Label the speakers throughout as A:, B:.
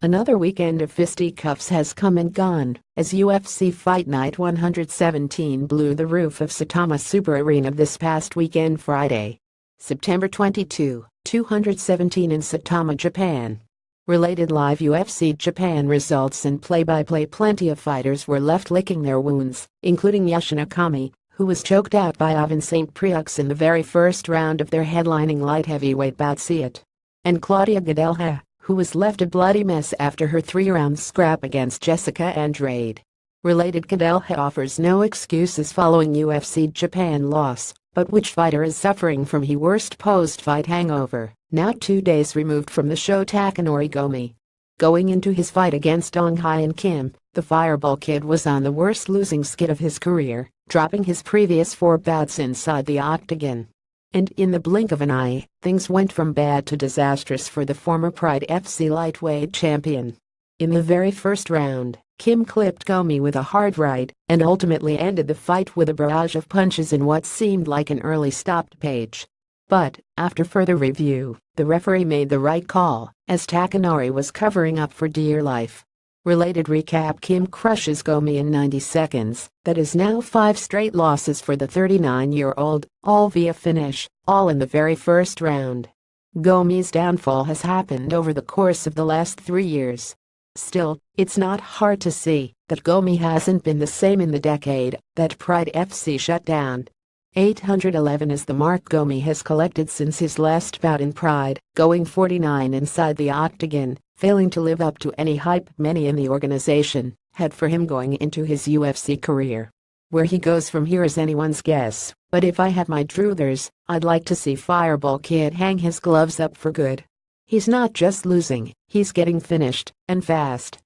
A: Another weekend of fisticuffs has come and gone, as UFC Fight Night 117 blew the roof of Saitama Sup Arena this past weekend Friday, September 22, 217 in Saitama, Japan. Related live UFC Japan results and play-by-play. Plenty of fighters were left licking their wounds, including Yoshinakami, who was choked out by Ivan St. Preux in the very first round of their headlining light heavyweight bout, and Claudia Gadelha, who was left a bloody mess after her 3-round scrap against Jessica Andrade. Related, Gadelha offers no excuses following UFC Japan loss, but which fighter is suffering from the worst post-fight hangover, now 2 days removed from the show? Takanori Gomi. Going into his fight against Dong Hyun Kim, the Fireball Kid was on the worst losing skid of his career, dropping his previous 4 bouts inside the octagon. And in the blink of an eye, things went from bad to disastrous for the former Pride FC lightweight champion. In the very first round, Kim clipped Gomi with a hard right and ultimately ended the fight with a barrage of punches in what seemed like an early stoppage. But, after further review, the referee made the right call, as Takanori was covering up for dear life. Related recap: Kim crushes Gomi in 90 seconds, that is now 5 straight losses for the 39-year-old, all via finish, all in the very first round. Gomi's downfall has happened over the course of the last 3 years. Still, it's not hard to see that Gomi hasn't been the same in the decade that Pride FC shut down. 811 is the mark Gomi has collected since his last bout in Pride, going 49 inside the octagon, failing to live up to any hype many in the organization had for him going into his UFC career. Where he goes from here is anyone's guess, but if I had my druthers, I'd like to see Fireball Kid hang his gloves up for good. He's not just losing, he's getting finished, and fast.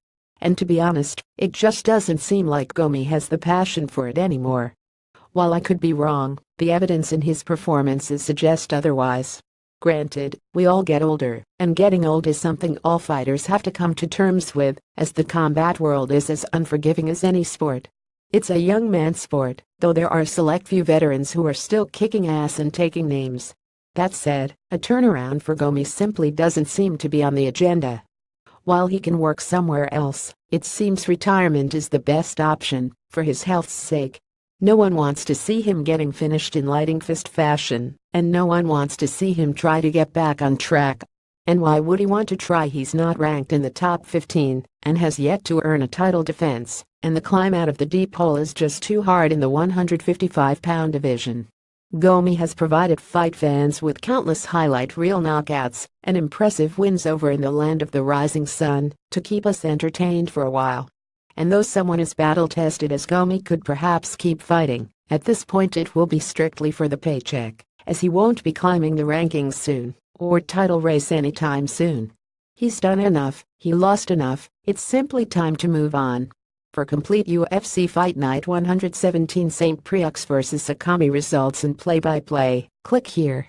A: And to be honest, it just doesn't seem like Gomi has the passion for it anymore. While I could be wrong, the evidence in his performances suggests otherwise. Granted, we all get older, and getting old is something all fighters have to come to terms with, as the combat world is as unforgiving as any sport. It's a young man's sport, though there are select few veterans who are still kicking ass and taking names. That said, a turnaround for Gomi simply doesn't seem to be on the agenda. While he can work somewhere else, it seems retirement is the best option, for his health's sake. No one wants to see him getting finished in lighting fist fashion, and no one wants to see him try to get back on track. And why would he want to try? He's not ranked in the top 15, and has yet to earn a title defense, and the climb out of the deep hole is just too hard in the 155-pound division. Gomi has provided fight fans with countless highlight reel knockouts and impressive wins over in the land of the rising sun to keep us entertained for a while. And though someone as battle-tested as Gomi could perhaps keep fighting, at this point it will be strictly for the paycheck, as he won't be climbing the rankings soon, or title race anytime soon. He's done enough, he lost enough, it's simply time to move on. For complete UFC Fight Night 117 St. Preux vs Saitama results and play-by-play, click here.